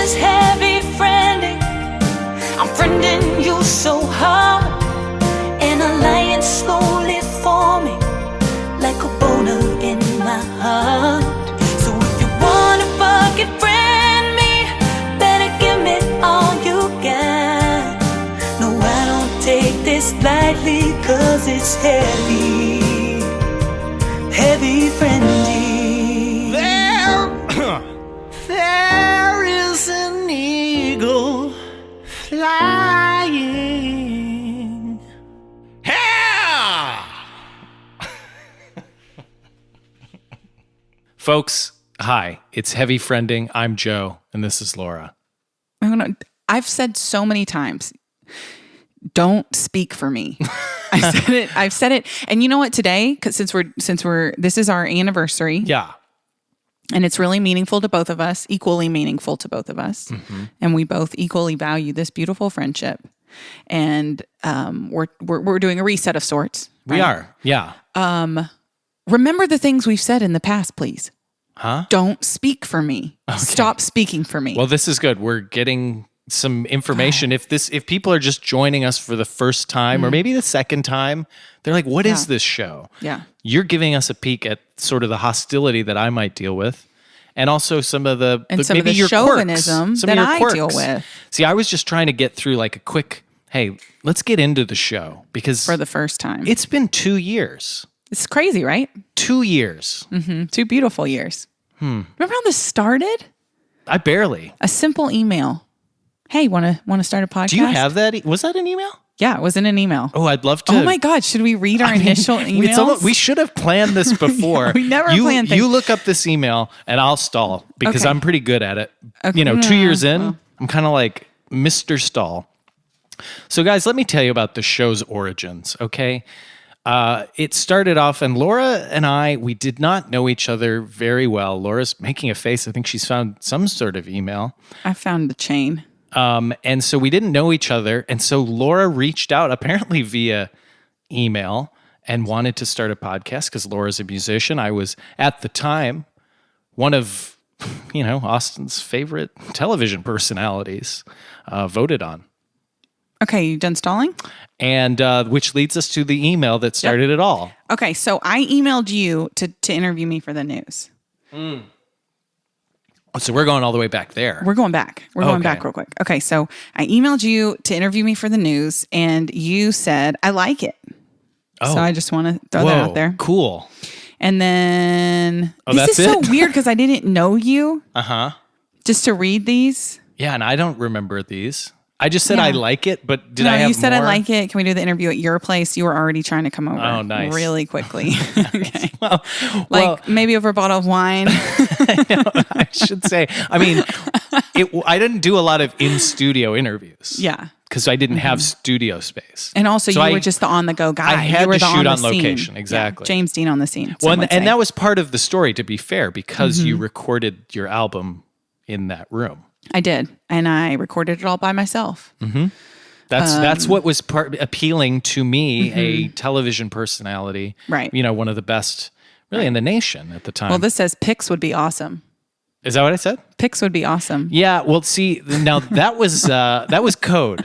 is heavy friending. I'm friending you so hard. An alliance slowly forming like a boner in my heart. So if you wanna fucking friend me, better give me all you got. No, I don't take this lightly, cause it's heavy, heavy friending. There is an eagle flying. Yeah! Folks, hi. It's Heavy Friending. I'm Joe, and this is Laura. I've said so many times, don't speak for me. I've said it. And you know what, today, because since this is our anniversary. Yeah. And it's really meaningful to both of us, equally meaningful to both of us. Mm-hmm. And we both equally value this beautiful friendship. And we're doing a reset of sorts. Right? We are. Yeah. Remember the things we've said in the past, please. Huh? Don't speak for me. Okay. Stop speaking for me. Well, this is good. We're getting some information. If people are just joining us for the first time or maybe the second time, they're like, what is this show? Yeah. You're giving us a peek at sort of the hostility that I might deal with. And also some of the chauvinism that I deal with. See, I was just trying to get through like a quick, hey, let's get into the show. Because for the first time. It's been 2 years. It's crazy, right? 2 years. Mm-hmm. 2 beautiful years. Remember how this started? I barely. A simple email. Hey, want to start a podcast? Do you have that? Was that an email? Yeah, it was in an email. Oh, I'd love to. Oh my God, should we read our initial emails? We should have planned this before. We never planned things. You look up this email and I'll stall because Okay. I'm pretty good at it. Okay. 2 years in, I'm kind of like Mr. Stall. So guys, let me tell you about the show's origins, okay? It started off, and Laura and we did not know each other very well. Laura's making a face. I think she's found some sort of email. I found the chain. And so we didn't know each other. And so Laura reached out apparently via email and wanted to start a podcast because Laura's a musician. I was at the time one of, Austin's favorite television personalities, voted on. Okay, you done stalling? And which leads us to the email that started it all. Okay, so I emailed you to interview me for the news. So we're going all the way back there. We're going back. We're going back real quick. Okay, so I emailed you to interview me for the news, and you said, I like it. Oh. So I just want to throw that out there. Cool. And then, that's this is so weird because I didn't know you. Uh-huh. Just to read these. Yeah, and I don't remember these. I just said I like it, but did I have you said more? I like it. Can we do the interview at your place? You were already trying to come over. Oh, nice. Really quickly. Okay. Well, maybe over a bottle of wine. I should say. I mean, I didn't do a lot of in-studio interviews. Yeah. Because I didn't have studio space. And also, you were just the on-the-go guy. I had you were to shoot on scene. location. Exactly. Yeah, James Dean on the scene. Well, and that was part of the story, to be fair, because you recorded your album in that room. I did. And I recorded it all by myself. Mm-hmm. That's what was appealing to me, a television personality. Right. One of the best really in the nation at the time. Well, this says pics would be awesome. Is that what I said? Pics would be awesome. Yeah. Well, see, now that was code.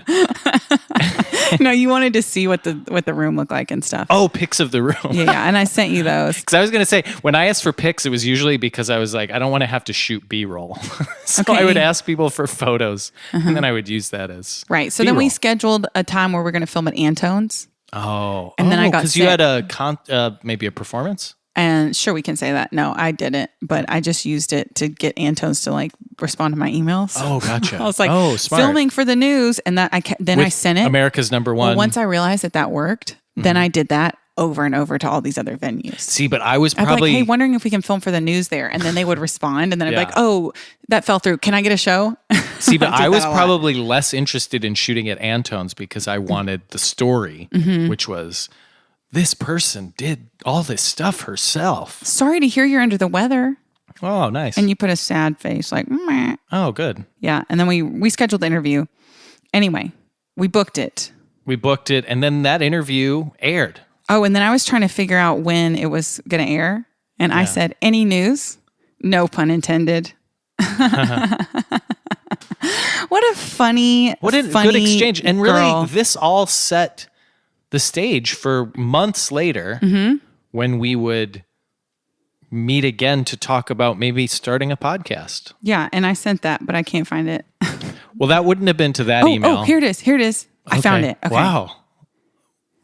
No, you wanted to see what the room looked like and stuff. Oh, pics of the room. Yeah, and I sent you those. Because I was going to say, when I asked for pics, it was usually because I was like, I don't want to have to shoot B-roll. So I would ask people for photos, and then I would use that as right. So B-roll. then we scheduled a time where we're going to film at Antone's. Oh. And then I got because you had maybe a performance? And sure, we can say that. No, I didn't, but I just used it to get Antone's to respond to my emails. Oh, gotcha. I was like, smart. filming for the news, and that I sent it. America's number one. Well, once I realized that worked, then I did that over and over to all these other venues. See, but I was I'd probably be like, hey, wondering if we can film for the news there, and then they would respond, and then I'd be like, oh, that fell through. Can I get a show? See, but I was probably less interested in shooting at Antone's because I wanted the story, which was this person did all this stuff herself. Sorry to hear you're under the weather. Oh, nice. And you put a sad face like, meh. Oh, good. Yeah. And then we scheduled the interview. Anyway, we booked it. And then that interview aired. Oh, and then I was trying to figure out when it was going to air. And I said, any news? No pun intended. What a funny, What a funny good exchange. And really, girl. this all set the stage for months later when we would meet again to talk about maybe starting a podcast. Yeah, and I sent that, but I can't find it. Well, that wouldn't have been to that email. Oh, here it is. Here it is. I found it. Okay. Wow.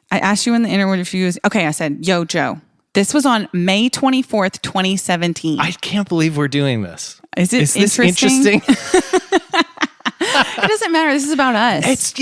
I asked you in the interview. Okay, I said, yo, Joe. This was on May 24th, 2017. I can't believe we're doing this. Is this interesting? It doesn't matter. This is about us.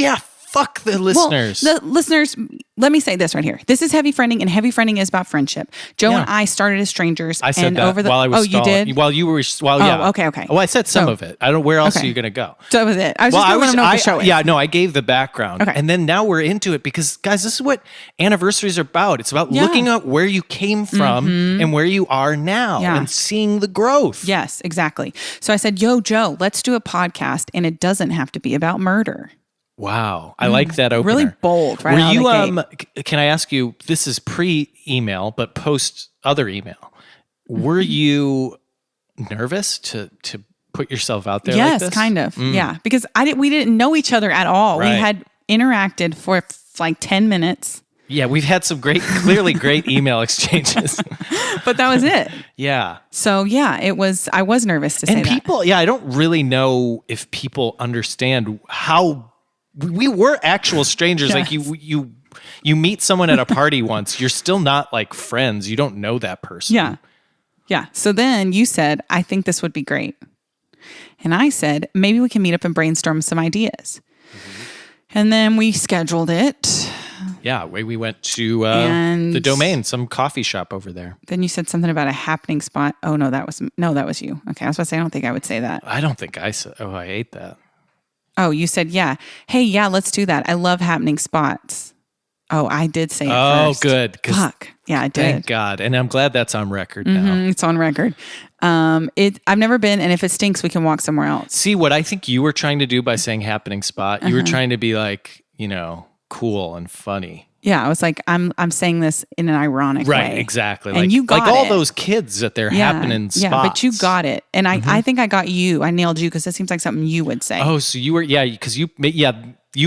Fuck the listeners. Well, the listeners, let me say this right here. This is heavy friending, and heavy friending is about friendship. Joe and I started as strangers. I said and that over the, while I was you did? While you were, yeah. Okay. Well, I said some of it. I don't. Where else are you going to go? So that was it. I was just going to let them know what the show is. Yeah, no, I gave the background. Okay. And then now we're into it because, guys, this is what anniversaries are about. It's about looking at where you came from and where you are now and seeing the growth. Yes, exactly. So I said, yo, Joe, let's do a podcast, and it doesn't have to be about murder. Wow. I like that opener. Really bold, right? Were out of the you, can I ask you, this is pre-email, but post other email. Were you nervous to put yourself out there like this? Yes, kind of. Yeah, because we didn't know each other at all. Right. We had interacted for like 10 minutes. Yeah, we've had some clearly great email exchanges. But that was it. Yeah. So yeah, I was nervous to say that. And people, I don't really know if people understand how we were actual strangers. Yes. Like you meet someone at a party once, you're still not like friends. You don't know that person. Yeah. Yeah. So then you said, I think this would be great. And I said, maybe we can meet up and brainstorm some ideas. And then we scheduled it. Yeah. We went to And the Domain, some coffee shop over there. Then you said something about a happening spot. Oh, no, that was you. Okay. I was about to say, I don't think I would say that. I don't think I said, I ate that. Oh, you said, yeah. Hey, yeah, let's do that. I love happening spots. Oh, I did say it first. Good. Fuck. Yeah, I did. Thank God. And I'm glad that's on record now. It's on record. I've never been, and if it stinks, we can walk somewhere else. See, what I think you were trying to do by saying happening spot, you were trying to be like, cool and funny. Yeah, I was like, I'm saying this in an ironic way. Right, exactly. And like, you got like all it. those kids at their happening spots. Yeah, but you got it. And I think I got you. I nailed you because that seems like something you would say. Oh, so you were, because you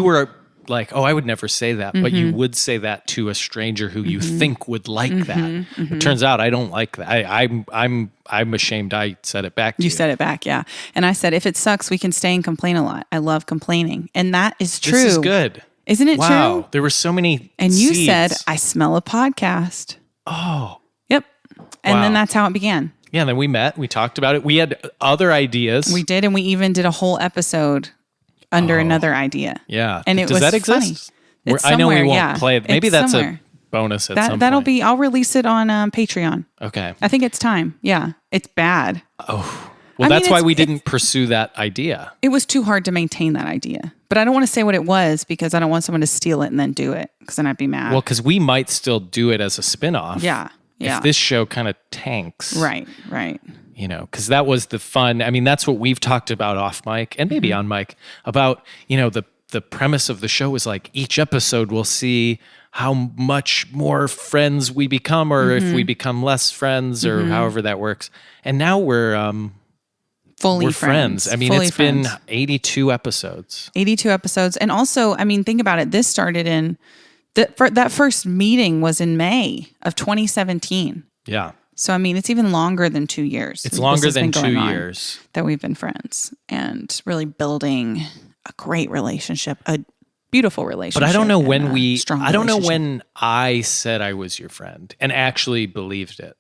were like, oh, I would never say that, but you would say that to a stranger who you think would like that. It turns out I don't like that. I'm ashamed I said it back to you. You said it back, yeah. And I said, if it sucks, we can stay and complain a lot. I love complaining. And that is true. This is good. Isn't it wow. true? There were so many And you seeds. said, I smell a podcast. Oh. Yep. And Wow. then that's how it began. Yeah, and then we met. We talked about it. We had other ideas. We did, and we even did a whole episode under another idea. Yeah. And it Does was that exist? Funny. It's I know we somewhere, won't yeah. play it. Maybe It's that's somewhere. a bonus at some point. That'll be, I'll release it on Patreon. Okay. I think it's time. Yeah. It's bad. Oh. I Well, mean, that's why we it's- didn't pursue that idea. It was too hard to maintain that idea. But I don't want to say what it was because I don't want someone to steal it and then do it because then I'd be mad. Well, because we might still do it as a spinoff. Yeah. Yeah. If this show kind of tanks. Right. Because that was the fun. I mean, that's what we've talked about off mic and maybe on mic about, the premise of the show was like each episode we'll see how much more friends we become or if we become less friends or however that works. And now we're Fully friends. I mean, Fully it's friends. been 82 episodes. 82 episodes. And also, I mean, think about it. This started in, that first meeting was in May of 2017. Yeah. So, I mean, it's even longer than 2 years. It's This longer has than been going 2 on years. that we've been friends and really building a great relationship, a beautiful relationship. But I don't know and when a strong I don't know relationship. when I said I was your friend and actually believed it.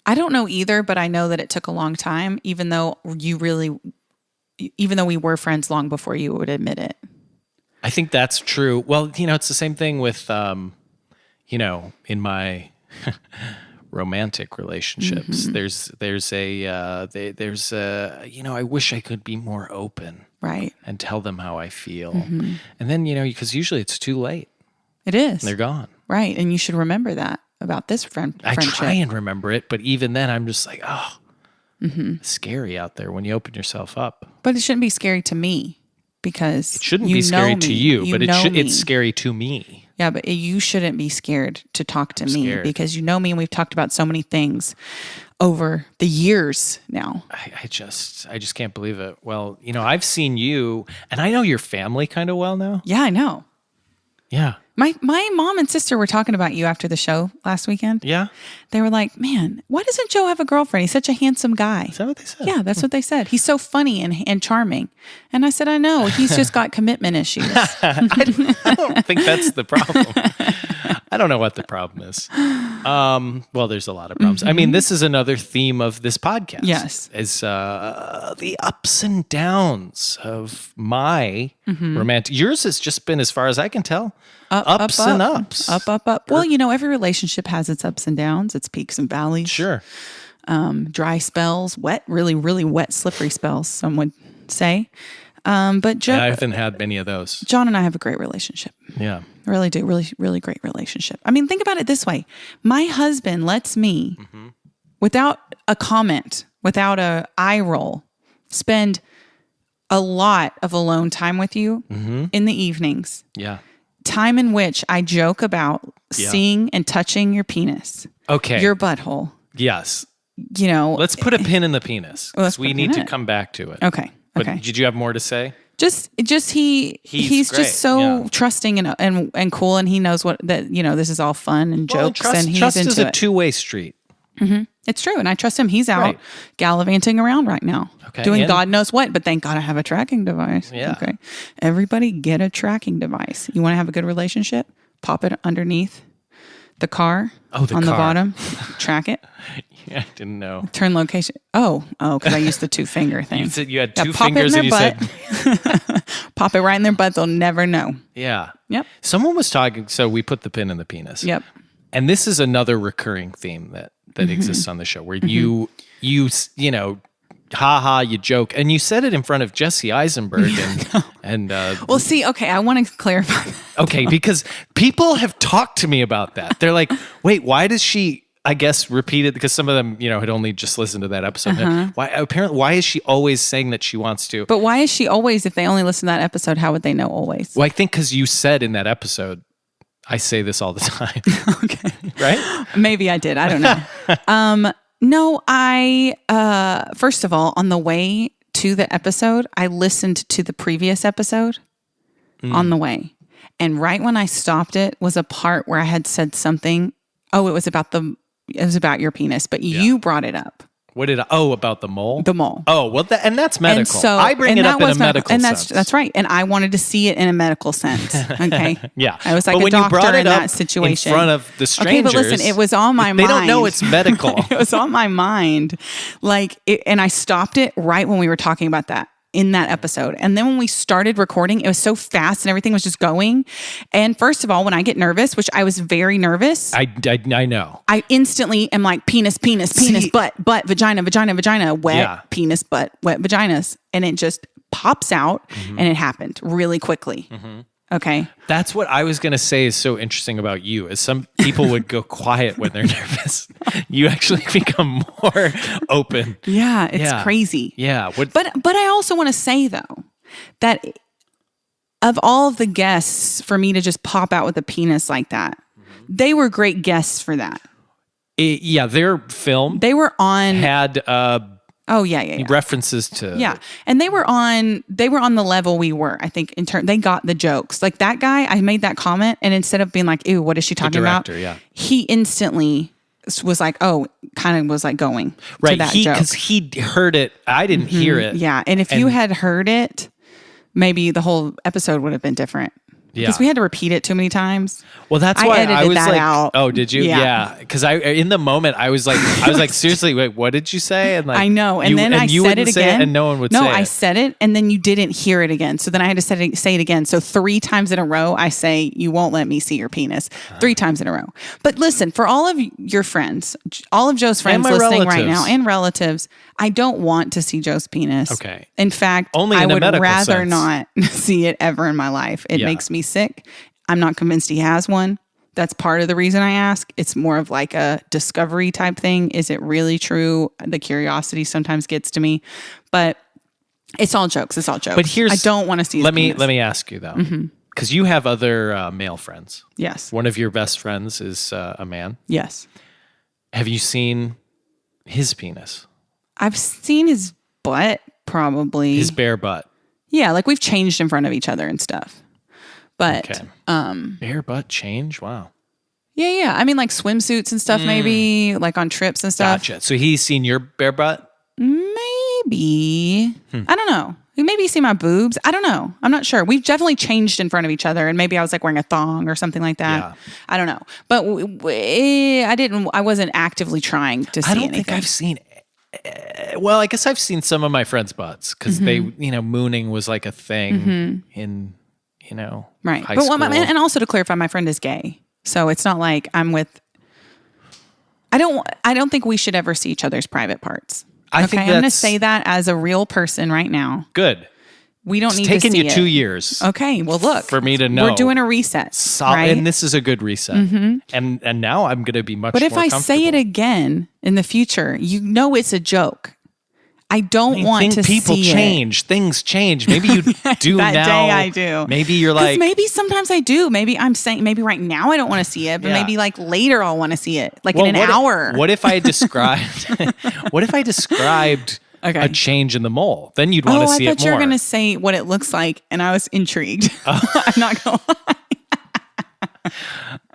I don't know either, but I know that it took a long time, even though we were friends long before you would admit it. I think that's true. Well, it's the same thing with, in my romantic relationships. There's I wish I could be more open, Right. and tell them how I feel, and then because usually it's too late. It is. They're gone. Right. And you should remember that about this friendship. I try and remember it, but even then, I'm just like, it's scary out there when you open yourself up. But it shouldn't be scary to me because It shouldn't you be scary know to me. you, but know me. it's scary to me. Yeah, but you shouldn't be scared to talk to me scared. because you know me and we've talked about so many things over the years now. I just can't believe it. Well, I've seen you, and I know your family kind of well now. Yeah, I know. Yeah. My mom and sister were talking about you after the show last weekend. Yeah. They were like, man, why doesn't Joe have a girlfriend? He's such a handsome guy. Is that what they said? Yeah, that's what they said. He's so funny and charming. And I said, I know. He's just got commitment issues. I don't think that's the problem. I don't know what the problem is. Well, there's a lot of problems. I mean, this is another theme of this podcast. Yes. Is the ups and downs of my romantic. Yours has just been, as far as I can tell, ups and ups. Up. Well, every relationship has its ups and downs, its peaks and valleys. Sure. Dry spells, wet, really, really wet, slippery spells, some would say. But I haven't had many of those. John and I have a great relationship. Yeah. Really do. Really, really great relationship. I mean, think about it this way. My husband lets me, without a comment, without a eye roll, spend a lot of alone time with you in the evenings. Yeah. Time in which I joke about seeing and touching your penis. Okay. Your butthole. Yes. Let's put a pin in the penis. Well, let's we put a need pin to in it. come back to it. Okay. But Okay. did you have more to say? He's He's great, just so yeah. trusting and cool, and he knows this is all fun and jokes, and he's trust into is a it. two-way street. It's true, and I trust him. He's out Right. gallivanting around right now, Okay, doing and- God knows what. But thank God I have a tracking device. Yeah. Okay, everybody get a tracking device. You want to have a good relationship? Pop it underneath the car. Oh, the on car. the bottom. Track it. Yeah, I didn't know. Turn location. Oh, because I used the 2-finger thing. You said you had Yeah, two pop it in fingers and their you butt. said, Pop it right in their butt. They'll never know. yeah. Yep. Someone was talking, so we put the pin in the penis. Yep. And this is another recurring theme that exists on the show where you you joke. And you said it in front of Jesse Eisenberg and Well, see, okay, I want to clarify that. okay, because people have talked to me about that. They're like, wait, why does she, I guess, repeat it? Because some of them, had only just listened to that episode. Why is she always saying that she wants to? But why is she always, if they only listen to that episode, how would they know always? Well, I think because you said in that episode, I say this all the time. Okay. Right? Maybe I did. I don't know. No, first of all, on the way to the episode, I listened to the previous episode on the way. And right when I stopped it was a part where I had said something. Oh, it was about your penis, but you brought it up. What did about the mole? The mole. Oh, well, and that's medical. And so I bring it that up in a was medical and sense. that's right. And I wanted to see it in a medical sense. Okay. Yeah. I was like but a when you doctor brought it in up that situation. in front of the strangers. Okay, but listen, it was on my mind. They don't know it's medical. It was on my mind. And I stopped it right when we were talking about that in that episode. And then when we started recording, it was so fast and everything was just going. And first of all, when I get nervous, which I was very nervous. I know. I instantly am like penis, butt, vagina, wet, penis, butt, wet vaginas. And it just pops out and it happened really quickly. Okay. That's what I was going to say is so interesting about you is some people would go quiet when they're nervous. You actually become more open. Yeah. It's crazy. Yeah. But I also want to say though, that of all of the guests for me to just pop out with a penis like that, they were great guests for that. Their film They were on had references to and they were on the level we were. I think they got the jokes. Like that guy, I made that comment, and instead of being like, "Ew, what is she talking about?" He instantly was like, "Oh," kind of was like going to that joke because he heard it. I didn't hear it. Yeah, and if you had heard it, maybe the whole episode would have been different. Because we had to repeat it too many times. Well, that's why I was that like, out. "Oh, did you?" Yeah, because in the moment I was like, seriously, wait, what did you say? And like, I know, and then I said it again, and no one would say it. No, I said it, and then you didn't hear it again. So then I had to say it again. So 3 times in a row, I say, "You won't let me see your penis." 3 times in a row. But listen, for all of your friends, all of Joe's friends listening right now, and relatives, I don't want to see Joe's penis. Okay. In fact, Only I in a would medical rather sense. not see it ever in my life. It makes me sick. I'm not convinced he has one. That's part of the reason I ask. It's more of like a discovery type thing. Is it really true? The curiosity sometimes gets to me, but it's all jokes. It's all jokes. But I don't want to see his Let penis. me ask you though, because you have other male friends. Yes. One of your best friends is a man. Yes. Have you seen his penis? I've seen his butt, probably. His bare butt. Yeah, like we've changed in front of each other and stuff. But Okay. Bare butt change? Wow. yeah. I mean, like swimsuits and stuff, maybe like on trips and stuff. Gotcha. So he's seen your bare butt? Maybe. I don't know. Maybe he's seen my boobs. I don't know. I'm not sure. We've definitely changed in front of each other, and maybe I was like wearing a thong or something like that. Yeah. I don't know. But I wasn't actively trying to see I don't anything. think I've seen. Well, I guess I've seen some of my friends' butts because they, mooning was like a thing in, Right. high But school. and also to clarify, my friend is gay. So it's not like I'm with I don't think we should ever see each other's private parts. I think I'm going to that's say that as a real person right now. good. We don't It's need to see taken you it. 2 years. Okay, well look. For me to know. We're doing a reset, right? And this is a good reset. And now I'm going to be much But more if I say it again in the future, you know it's a joke. I don't want to people see change. Things change. Maybe you do That now. day I do. Maybe you're 'Cause like, maybe sometimes I do. Maybe I'm saying maybe right now I don't want to see it, but Yeah. maybe like later I'll want to see it, like well, in an hour. What if I described? What if I described Okay. a change in the mole? Then you'd want to I see it thought you were more. going to say what it looks like, and I was intrigued. I'm not going to lie.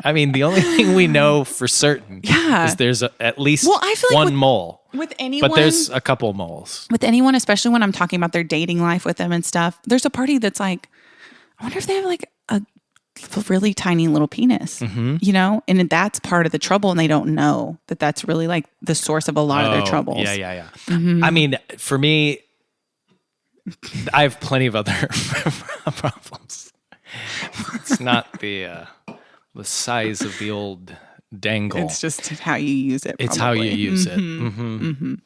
I mean, the only thing we know for certain Yeah. is there's at least Well, I feel like one mole. With anyone, But there's a couple moles. with anyone, especially when I'm talking about their dating life with them and stuff, there's a party that's like, I wonder if they have like a really tiny little penis, and that's part of the trouble, and they don't know that that's really like the source of a lot of their troubles. Yeah. I mean, for me, I have plenty of other problems. It's not the size of the old dangle. It's just how you use it. It's how you probably. use it.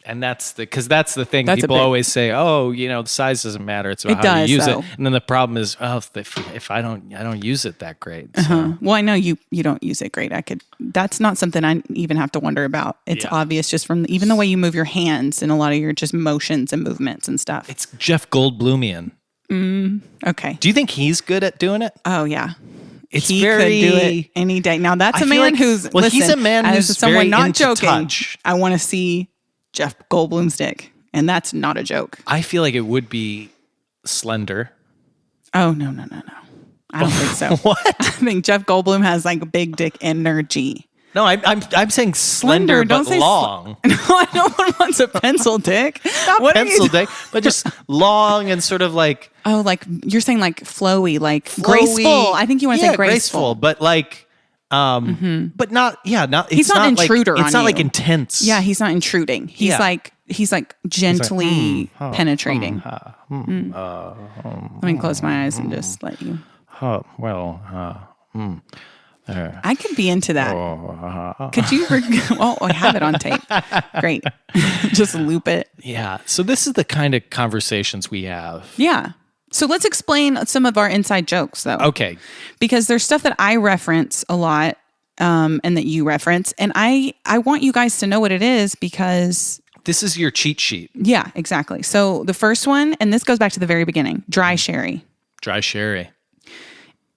And that's the thing. That's a People big- always say, oh, the size doesn't matter. It's about It how does, you use though. it. And then the problem is, if I don't use it that great. So. Well, I know you don't use it great. That's not something I even have to wonder about. It's Yeah. obvious just from even the way you move your hands and a lot of your just motions and movements and stuff. It's Jeff Goldblumian. Okay. Do you think he's good at doing it? Oh yeah. It's He very could do it any day. Now that's I a feel man like- who's well, he's a man as who's someone very not into joking. touch. I want to see Jeff Goldblum's dick, and that's not a joke. I feel like it would be slender. Oh no. I don't think so. What? I think Jeff Goldblum has like big dick energy. No, I'm saying slender, Don't but say long. No, no one wants a pencil dick. Not What are you pencil dick, but just long and sort of like Oh, like you're saying like flowy, like flowy. graceful. I think you want to say graceful. but like, but not. Yeah, not. He's it's not like, intruder It's on not like you. intense. Yeah, he's not intruding. He's Yeah. like gently penetrating. Let me close my eyes and just let you. I could be into that. Could you? I have it on tape. Great. Just loop it. Yeah. So this is the kind of conversations we have. Yeah. So let's explain some of our inside jokes, though. Okay. Because there's stuff that I reference a lot, and that you reference, and I want you guys to know what it is because. This is your cheat sheet. Yeah, exactly. So the first one, and this goes back to the very beginning, dry sherry. Dry sherry.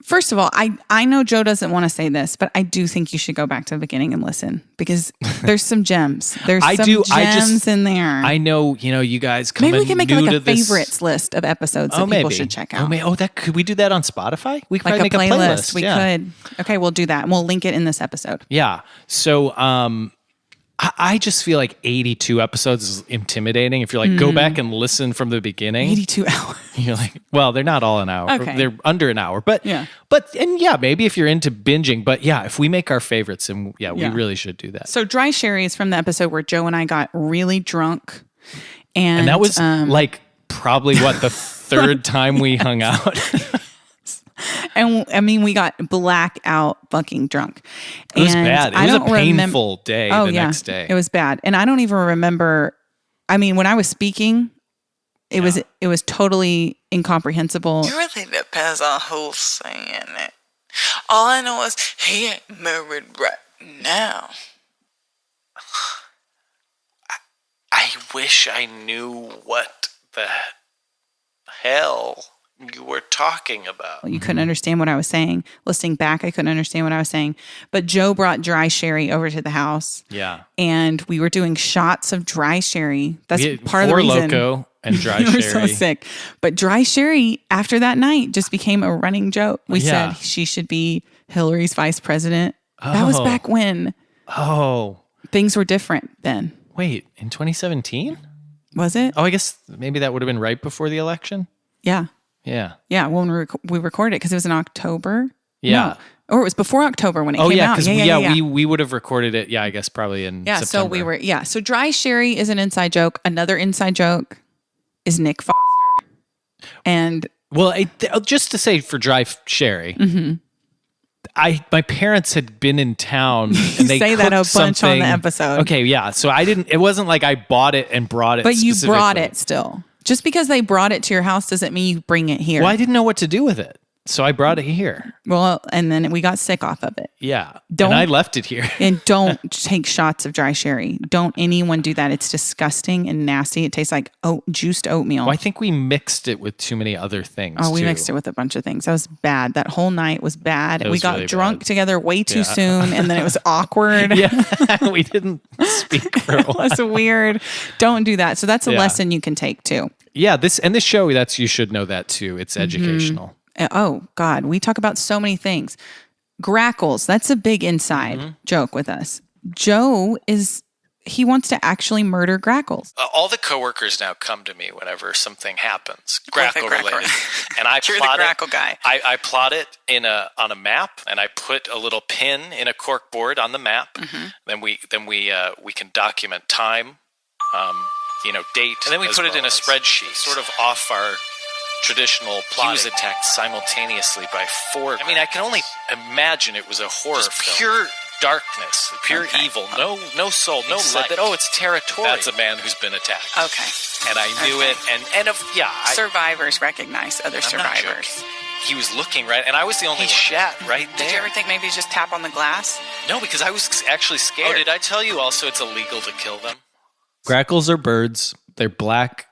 First of all, I know Joe doesn't want to say this, but I do think you should go back to the beginning and listen because there's some gems. There's gems in there. I know, you guys come Maybe we can make new like to a this. favorites list of episodes that people should check out. Could we do that on Spotify? We could Like probably a make playlist. a playlist. We could. Okay, we'll do that. And we'll link it in this episode. Yeah. So I just feel like 82 episodes is intimidating. If you're like, go back and listen from the beginning. 82 hours. You're like, well, they're not all an hour. Okay. They're under an hour. But Yeah. Maybe if you're into binging. But yeah, if we make our favorites, we Yeah. really should do that. So dry sherry is from the episode where Joe and I got really drunk. And And that was like probably the third time we hung out. And I mean, we got blackout fucking drunk. It was And bad. It I was a don't remem- painful day the next day. It was bad. And I don't even remember. I mean, when I was speaking, it was totally incomprehensible. It really depends on who's saying it. All I know is he ain't married right now. I wish I knew what the hell you were talking about. You couldn't understand what I was saying. Listening back, I couldn't understand what I was saying. But Joe brought dry sherry over to the house. Yeah. And we were doing shots of dry sherry. That's We had part of the Four reason. Loko and dry We were sherry. so sick. But dry sherry, after that night, just became a running joke. We Yeah. said she should be Hillary's vice president. That was Oh. back when Oh, things were different then. wait, in 2017? Was it? Oh, I guess maybe that would have been right before the election. Yeah. Yeah. Yeah. When we recorded it because it was in October. Yeah. No. Or it was before October when it Oh, came yeah, out. because we would have recorded it. Yeah, I guess probably in Yeah, September. so we were, so dry sherry is an inside joke. Another inside joke is Nick Foster. And Well, just to say for dry sherry, Mm-hmm. my parents had been in town and they say that a cooked bunch on the something- episode. Okay, yeah. So it wasn't like I bought it and brought it but you brought specifically. it still. Just because they brought it to your house doesn't mean you bring it here. Well, I didn't know what to do with it. So I brought it here. Well, and then we got sick off of it. Yeah. Don't- and I left it here. And don't take shots of dry sherry. Don't anyone do that. It's disgusting and nasty. It tastes like juiced oatmeal. Well, I think we mixed it with too many other things. Oh, we too. mixed it with a bunch of things. That was bad. That whole night was bad. It We was got really drunk bad. together way too soon, and then it was awkward. Yeah, we didn't speak for a It while. was weird. Don't do that. So that's a Yeah. lesson you can take too. Yeah, this show, you should know that too. It's Mm-hmm. educational. Oh God, we talk about so many things. Grackles. That's a big inside joke with us. Joe he wants to actually murder grackles. All the coworkers now come to me whenever something happens, With a grackle grackle. related, and I You're the plot grackle it. guy. I plot it on a map, and I put a little pin in a cork board on the map. Mm-hmm. Then we can document time, date, and then we put it in a spreadsheet, sort of off our traditional plot. He was attacked simultaneously by four. I mean, I can only imagine it was a horror film. Pure darkness, pure evil, no soul, no light. Said that, it's territorial. That's a man who's been attacked. Okay. And I knew it, Survivors recognize other I'm not survivors. joking. He was looking right, and I was the only one. He shat right there. Did you ever think maybe just tap on the glass? No, because I was actually scared. Oh, did I tell you also it's illegal to kill them? Grackles are birds. They're black.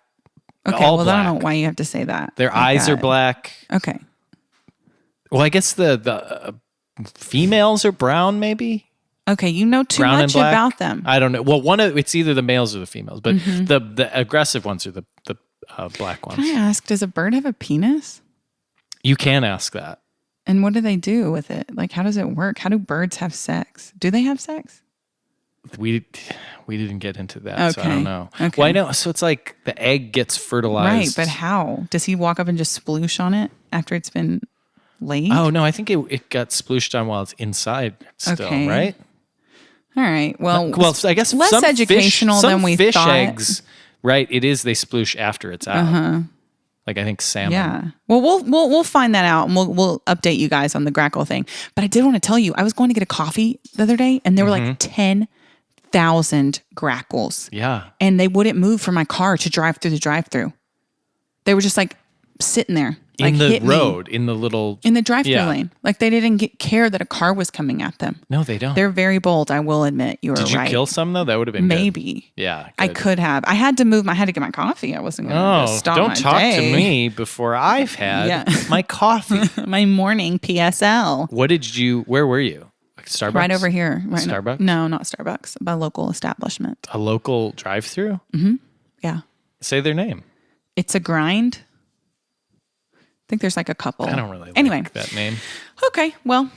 Okay, all well, black. I don't know why you have to say that. Their like eyes that. are black. Okay. Well, I guess the females are brown, maybe. Okay, you know too Brown and much black? about them. I don't know. Well, it's either the males or the females, but the aggressive ones are the black ones. Can I ask, does a bird have a penis? You can ask that. And what do they do with it? Like, how does it work? How do birds have sex? Do they have sex? We didn't get into that, so I Okay. don't know. Okay. Well, I know. So it's like the egg gets fertilized. Right, but how? Does he walk up and just sploosh on it after it's been laid? Oh no, I think it got splooshed on while it's inside still, Okay. right? All right. Well, I guess less some educational fish, than we fish thought. eggs, right? It is they sploosh after it's out. Like I think salmon. Yeah. Well, we'll find that out and we'll update you guys on the grackle thing. But I did want to tell you, I was going to get a coffee the other day and there were like 10,000 grackles. Yeah. And they wouldn't move from my car to drive through the drive-through. They were just like sitting there. Like In the hit me road, in the little in the drive-through Yeah. lane. Like they didn't care that a car was coming at them. No, they don't. They're very bold. I will admit you were Did you right. kill some though? That would have been good. Maybe. Yeah. I good. could have. I had to move. I had to get my coffee. I wasn't going to Oh, just stop don't my talk day. to me before I've had Yeah. my coffee. My morning PSL. Where were you? Like Starbucks? Right over here. Right Starbucks? No, not Starbucks. A local establishment. A local drive-through? Yeah. Say their name. It's a grind. I think there's like a couple. I don't really Anyway. like that name. Okay. Well,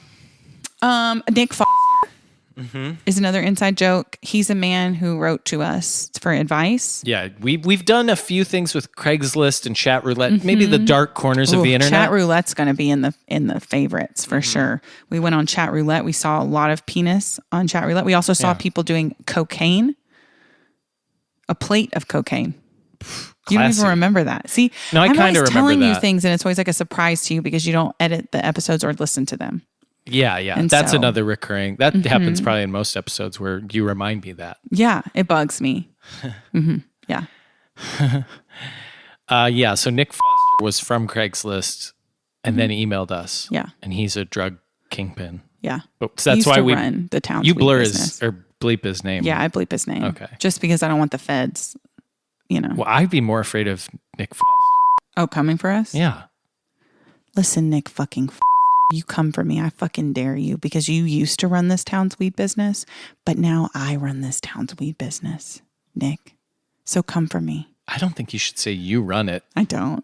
Nick Foster is another inside joke. He's a man who wrote to us for advice. Yeah, we've done a few things with Craigslist and Chatroulette, maybe the dark corners of the internet. Chatroulette's going to be in the favorites for sure. We went on Chatroulette. We saw a lot of penis on Chatroulette. We also saw people doing cocaine. A plate of cocaine. You don't even Classy. remember that. See, No, I I'm kinda always remember telling you that. things, and it's always like a surprise to you because you don't edit the episodes or listen to them. Yeah. And That's so- another recurring. That happens probably in most episodes where you remind me that. Yeah, it bugs me. Yeah. Yeah, so Nick Foster was from Craigslist and then emailed us. Yeah. And he's a drug kingpin. Yeah. But He that's used why to we run the town. You blur his or bleep his name. Yeah, I bleep his name. Okay. Just because I don't want the feds, Well, I'd be more afraid of Nick Foster. Oh, coming for us? Yeah. Listen, Nick you come for me. I fucking dare you because you used to run this town's weed business, but now I run this town's weed business, Nick. So come for me. I don't think you should say you run it. I don't.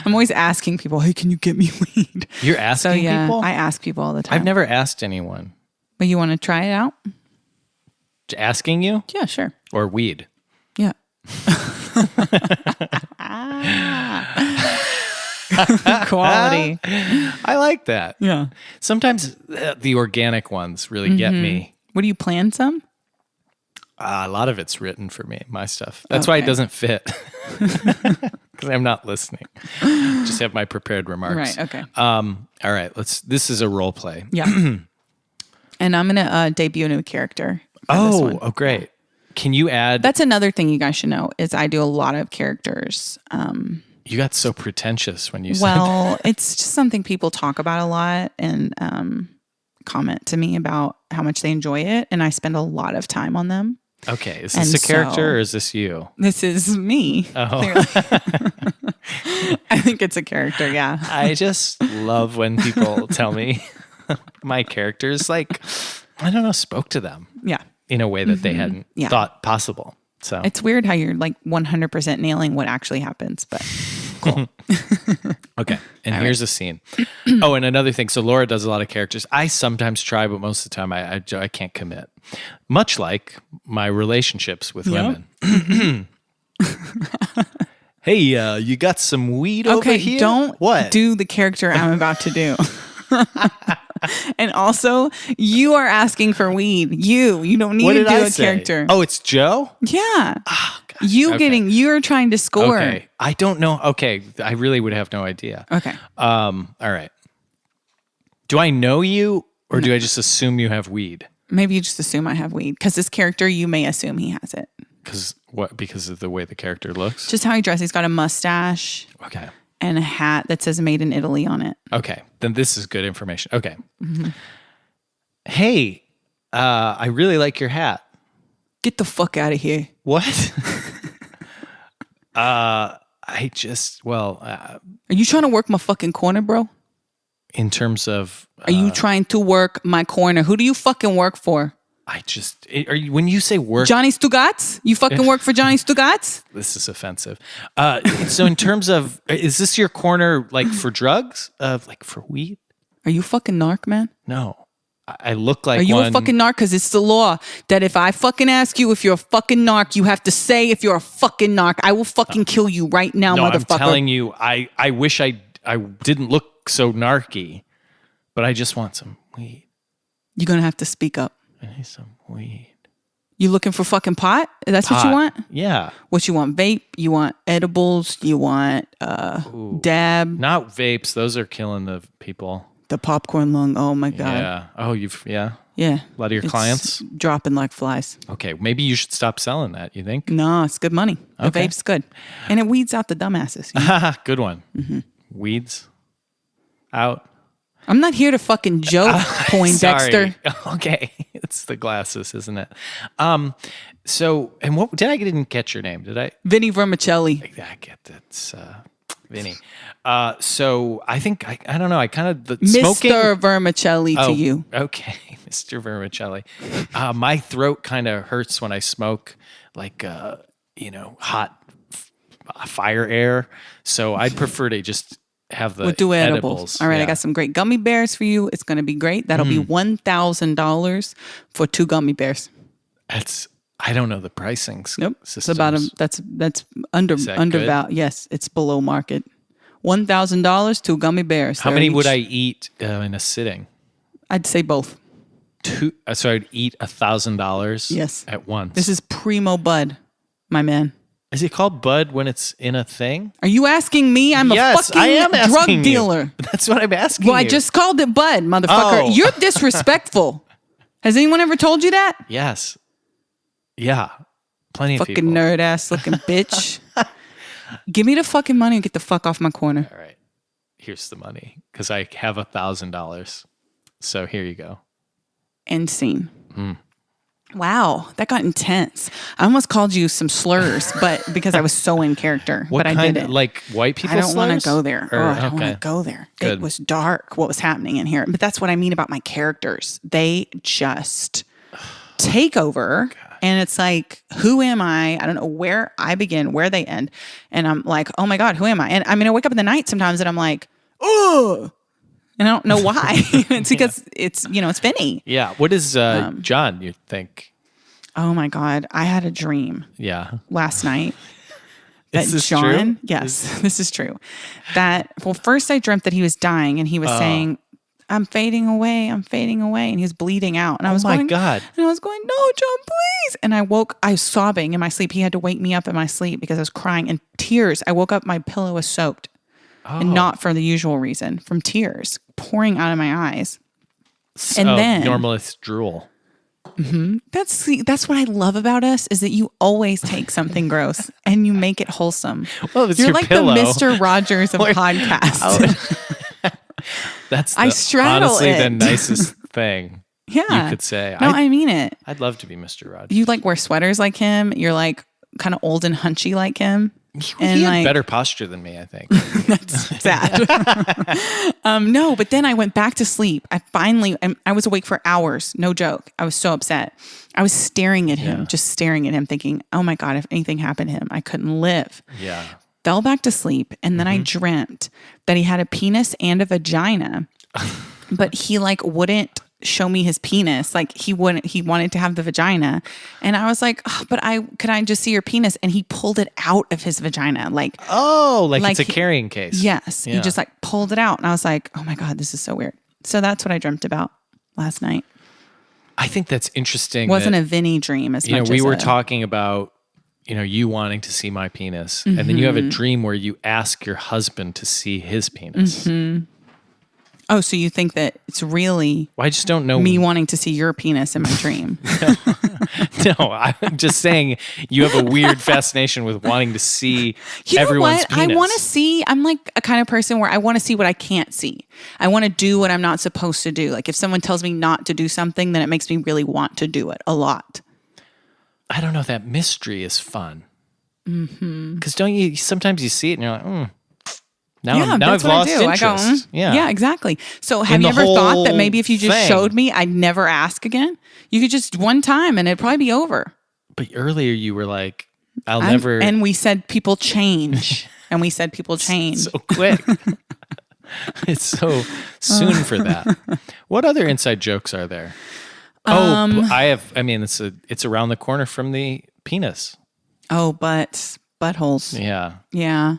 I'm always asking people, hey, can you get me weed? You're asking people? I ask people all the time. I've never asked anyone. But you want to try it out? Asking you? Yeah, sure. Or weed? Yeah. Quality. I like that. Yeah. Sometimes the organic ones really get me. What do you plan some? A lot of it's written for me, my stuff. That's why it doesn't fit. Because I'm not listening. Just have my prepared remarks. Right, okay. All right, this is a role play. Yeah. And I'm going to debut a new character. For this one. Oh, great. Can you add... That's another thing you guys should know is I do a lot of characters. You got so pretentious when you said Well, it's just something people talk about a lot and comment to me about how much they enjoy it. And I spend a lot of time on them. Okay, is this a character or is this you? This is me. Oh. I think it's a character, yeah. I just love when people tell me my characters, like, I don't know, spoke to them. Yeah. In a way that they hadn't thought possible. So it's weird how you're like 100% nailing what actually happens, but cool. Okay. And here's a scene. Oh, and another thing. So Laura does a lot of characters. I sometimes try, but most of the time I can't commit. Much like my relationships with women. Hey, you got some weed over here? Okay, don't do the character I'm about to do. And also, you are asking for weed. You don't need to do a character. Oh, it's Joe? Yeah. Oh, God. You're trying to score. Okay. I don't know. Okay. I really would have no idea. Okay. All right. Do I know you or do I just assume you have weed? Maybe you just assume I have weed because this character, you may assume he has it. Because of the way the character looks? Just how he dresses. He's got a mustache. Okay. And a hat that says made in Italy on it. Okay. Then this is good information. Okay. Mm-hmm. Hey, I really like your hat. Get the fuck out of here. What? Are you trying to work my fucking corner, bro? In terms of... Are you trying to work my corner? Who do you fucking work for? When you say work... Johnny Stugotz? You fucking work for Johnny Stugotz? This is offensive. So in terms of... Is this your corner, like, for drugs? Like, for weed? Are you fucking narc, man? No. I look like Are you a fucking narc? Because it's the law that if I fucking ask you if you're a fucking narc, you have to say if you're a fucking narc. I will fucking kill you right now, motherfucker. I'm telling you, I wish I didn't look so narky, but I just want some weed. You're going to have to speak up. I need some weed. You looking for fucking pot? That's what you want? Yeah. What you want? Vape? You want edibles? You want dab? Not vapes. Those are killing the people. The popcorn lung. Oh my God. Yeah. Oh, Yeah. A lot of your clients? Dropping like flies. Okay. Maybe you should stop selling that, you think? No, it's good money. The Okay. vape's good. And it weeds out the dumbasses. You know? Good one. Mm-hmm. Weeds out. I'm not here to fucking joke, Poindexter. Okay. It's the glasses, isn't it? So, and what didn't catch your name, did I? Vinny Vermicelli. I get that. Vinny. So I think, I don't know, I kind of, Mr. smoking. Vermicelli to you. Okay. Mr. Vermicelli. My throat kind of hurts when I smoke like, hot fire air. So I'd prefer to just have the We'll do edibles. All right, Yeah. I got some great gummy bears for you. It's going to be great. That'll be $1,000 for 2 gummy bears. I don't know the pricing. Nope. Systems. It's about that's undervalued. Yes, it's below market. $1,000, 2 gummy bears. How many would I eat in a sitting? I'd say both. 2. So I'd eat $1,000. Yes. At once. This is primo bud, my man. Is it called bud when it's in a thing? Are you asking me? I'm a fucking I am drug asking dealer. You. That's what I'm asking. Well, I just called it bud, motherfucker. Oh. You're disrespectful. Has anyone ever told you that? Yes. Yeah. Plenty of Fucking people. nerd ass looking bitch. Give me the fucking money and get the fuck off my corner. All right. Here's the money because I have $1,000. So here you go. End scene. Wow, that got intense. I almost called you some slurs, but because I was so in character, What but I kind didn't. like white people I don't want slurs? to go there. Or- I don't want okay. to go there. Good. It was dark what was happening in here. But that's what I mean about my characters. They just take over. And it's like, who am I? I don't know where I begin, where they end. And I'm like, oh my God, who am I? And I mean, I wake up in the night sometimes and I'm like, oh, and I don't know why. It's because it's, it's Vinny. Yeah. What does John, you think? Oh my God. I had a dream Yeah. last night. That Is this John, true? yes, this is true. First I dreamt that he was dying and he was saying, I'm fading away. And he was bleeding out. And I was my going, God. And I was going, no, John, please. And I was sobbing in my sleep. He had to wake me up in my sleep because I was crying in tears. I woke up, my pillow was soaked. And not for the usual reason, from tears pouring out of my eyes. And then Normalist drool. that's what I love about us is that you always take something gross and you make it wholesome. Well, it's You're your like pillow. the Mr. Rogers of podcasts. That's I straddle honestly the it. nicest thing Yeah. you could say. No, I mean it. I'd love to be Mr. Rogers. You like wear sweaters like him. You're like kind of old and hunchy like him. He had better posture than me, I think. That's sad. No, but then I went back to sleep. I was awake for hours. No joke. I was so upset. I was staring at him, just staring at him, thinking, oh my God, if anything happened to him, I couldn't live. Yeah. Fell back to sleep. And then I dreamt that he had a penis and a vagina, but he wouldn't show me his penis. He wanted to have the vagina. And I was like, but could I just see your penis? And he pulled it out of his vagina. It's a carrying case. Yes. Yeah. He just pulled it out. And I was like, oh my God, this is so weird. So that's what I dreamt about last night. I think that's interesting. It wasn't a Vinny dream as much as we were talking about, you wanting to see my penis. And then you have a dream where you ask your husband to see his penis. Mm-hmm. Oh, so you think that it's really Well, I just don't know. me wanting to see your penis in my dream? No, I'm just saying you have a weird fascination with wanting to see everyone's penis. I want to see. I'm like a kind of person where I want to see what I can't see. I want to do what I'm not supposed to do. Like if someone tells me not to do something, then it makes me really want to do it a lot. I don't know. That mystery is fun. Because don't you? Sometimes you see it and you're like, Now that's I've what lost I do. interest. I go, yeah, exactly. So have you ever thought that maybe if you just showed me, I'd never ask again? You could just one time and it'd probably be over. But earlier you were like, I'll never. And we said people change. So quick. It's so soon for that. What other inside jokes are there? It's around the corner from the penis. Oh, buttholes. Yeah. Yeah.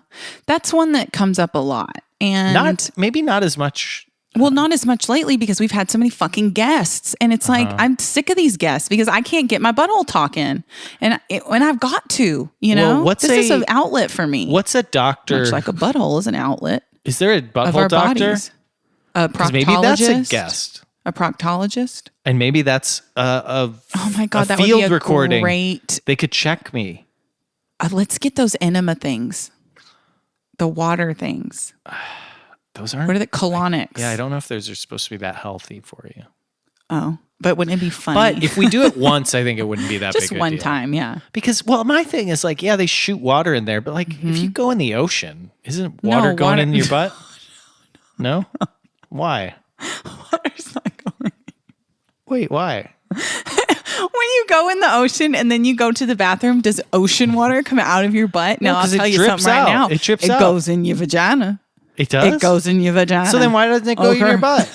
That's one that comes up a lot. And maybe not as much. Well, not as much lately because we've had so many fucking guests. And it's like, I'm sick of these guests because I can't get my butthole talking. And I've got to, Well, this is an outlet for me. What's a doctor? Much like a butthole is an outlet. Is there a butthole of our doctor? Bodies. A proctologist. Maybe that's a guest. A proctologist. And maybe that's oh my God, that field would be a recording. Great. They could check me. Let's get those enema things. The water things. Those aren't. What are the colonics? Yeah, I don't know if those are supposed to be that healthy for you. Oh, but wouldn't it be funny? But if we do it once, I think it wouldn't be that just big a one deal. time, yeah. Because, my thing is they shoot water in there, but if you go in the ocean, isn't water going in your butt? No? Why? Water's not going. Wait, why? When you go in the ocean and then you go to the bathroom, does ocean water come out of your butt? No, I'll 'cause it tell you drips something right out. now. It drips out. It goes in your vagina. It does? It goes in your vagina. So then why doesn't it go in your butt?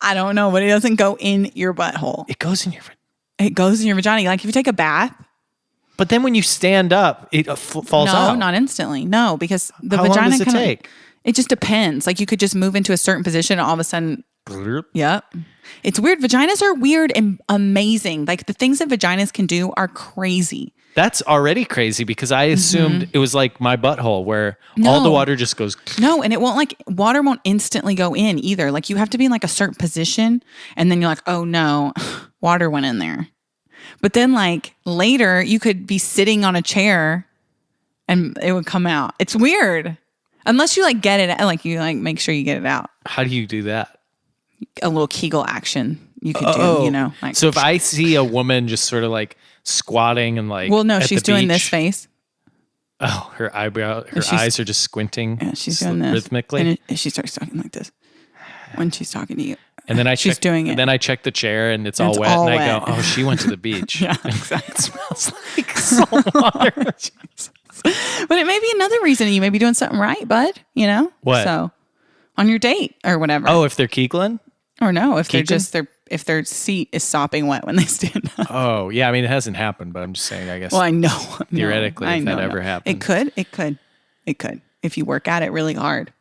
I don't know, but it doesn't go in your butthole. It goes in your vagina. It goes in your vagina. Like if you take a bath. But then when you stand up, it falls out. No, not instantly. No, because the How vagina long does it take? It just depends. Like you could just move into a certain position and all of a sudden, yep. It's weird. Vaginas are weird and amazing. Like the things that vaginas can do are crazy. That's already crazy because I assumed it was like my butthole where all the water just goes. No, and it won't water won't instantly go in either. Like you have to be in a certain position and then you're like, oh no, water went in there. But then later you could be sitting on a chair and it would come out. It's weird. Unless you get it, you make sure you get it out. How do you do that? A little Kegel action. you could do, you know. Like, So if I see a woman just sort of like squatting and like, well, no, at she's the doing this beach- face. Oh, her she's- eyes are just squinting. Yeah, she's doing this rhythmically. and she starts talking like this when she's talking to you. And then she's doing it. And then I check the chair and it's all It's wet. all and I wet. go, oh, she went to the beach. Yeah, exactly. It smells like salt water. But it may be another reason you may be doing something right, bud. You know What? So on your date or whatever. Oh, if they're keegling? or no, if they're Keegan? just if their seat is sopping wet when they stand up. Oh, yeah. I mean, it hasn't happened, but I'm just saying, I guess. Well, I know. Theoretically, if that ever happened. It could. If you work at it really hard,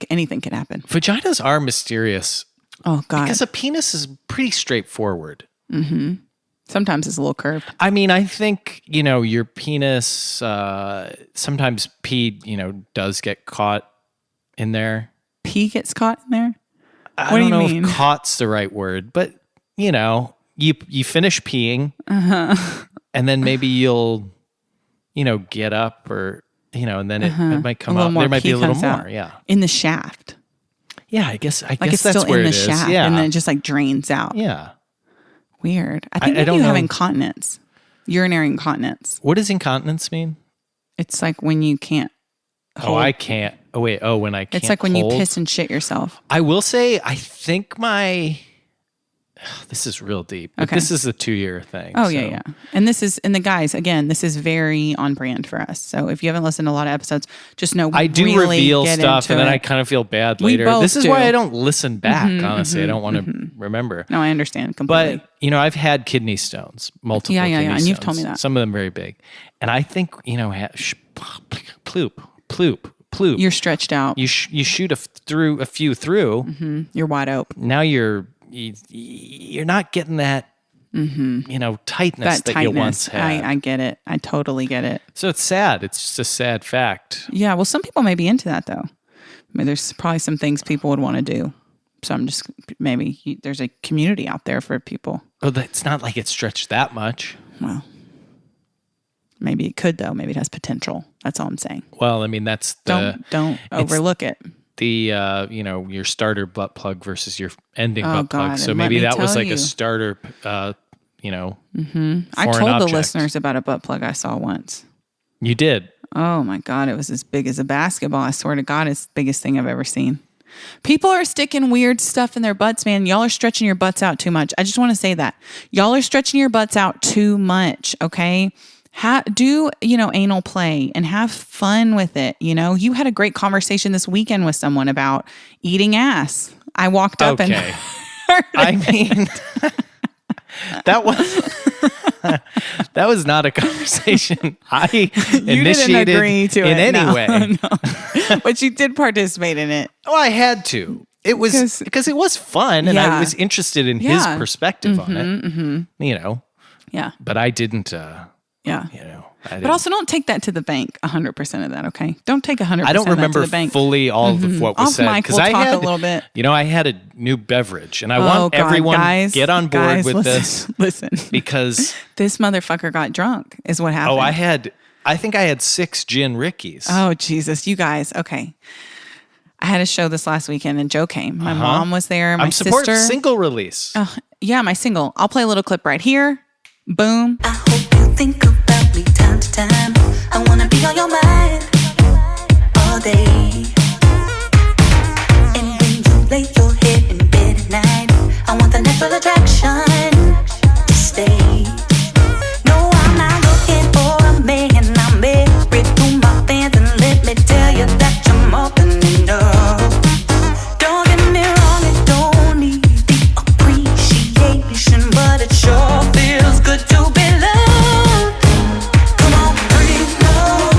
anything could happen. Vaginas are mysterious Oh, God. because a penis is pretty straightforward. Sometimes it's a little curved. I mean, I think, your penis, sometimes pee, does get caught in there. Pee gets caught in there? I What do don't you know mean? if caught's the right word, but, you finish peeing and then maybe you'll, get up or, and then it might come out. There might be pee a little comes more. out. Yeah. In the shaft. Yeah. I guess Like that's it's still where in the it is. shaft. Yeah. And then it just like drains out. Yeah. Weird. I think I maybe don't you have know. incontinence. Urinary incontinence. What does incontinence mean? It's like when you can't hold. Oh, I can't. Oh, wait. Oh, when I can't. It's like when hold. you piss and shit yourself. I will say, I think this is real deep. But Okay. This is a 2-year thing. Oh, so. yeah. And the guys, again, this is very on brand for us. So if you haven't listened to a lot of episodes, just know we I do really reveal get stuff into and then it. I kind of feel bad We later. both This is do. why I don't listen back, honestly. I don't want to remember. No, I understand completely. But, I've had kidney stones, multiple Yeah, kidney and stones. you've told me that. Some of them very big. And I think, ploop. You're stretched out. You shoot a few through. You're wide open. Now you're not getting that, tightness That that you once tightness. had. I get it. I totally get it. So it's sad. It's just a sad fact. Yeah. Well, some people may be into that though. I mean, there's probably some things people would want to do. So I'm just there's a community out there for people. Oh, it's not like it's stretched that much. Well, maybe it could though. Maybe it has potential. That's all I'm saying. Well, I mean, that's Don't overlook it. your starter butt plug versus your ending butt plug. God, So and let maybe me that was tell like you. a starter, I foreign told the object. listeners about a butt plug I saw once. You did. Oh my God, it was as big as a basketball. I swear to God, it's the biggest thing I've ever seen. People are sticking weird stuff in their butts, man. Y'all are stretching your butts out too much. I just want to say that. Y'all are stretching your butts out too much, okay? Do anal play and have fun with it. You had a great conversation this weekend with someone about eating ass. I walked up and Okay. heard I it. mean, that was not a conversation I You initiated didn't agree to in it. any No, way. no. But you did participate in it. Well, I had to. It was because it was fun, and I Yeah. was interested in his Yeah. perspective on it. Yeah. But I didn't. Yeah. I didn't. But also don't take that to the bank, 100% of that, okay? Don't take 100% I don't of that remember to the bank. fully all of what was Off said mic, we'll I talk had a little bit. I had a new beverage, and I Oh, want God, everyone guys, get on board guys, with listen, this Listen, because this motherfucker got drunk is what happened. I think I had 6 gin rickeys. Oh, Jesus. You guys. Okay. I had a show this last weekend and Joe came. My mom was there. My I'm supporting sister. single release. Yeah, my single. I'll play a little clip right here. Boom. I hope you think about me time to time. I wanna be on your mind all day. And when you lay your head in bed at night, I want the natural attraction to stay. No, I'm not looking for a man. I'm married to my fans, and let me tell you that you're more than enough. Don't get me wrong, it don't need the appreciation, but it sure feels good to be loved. Come on, breathe more,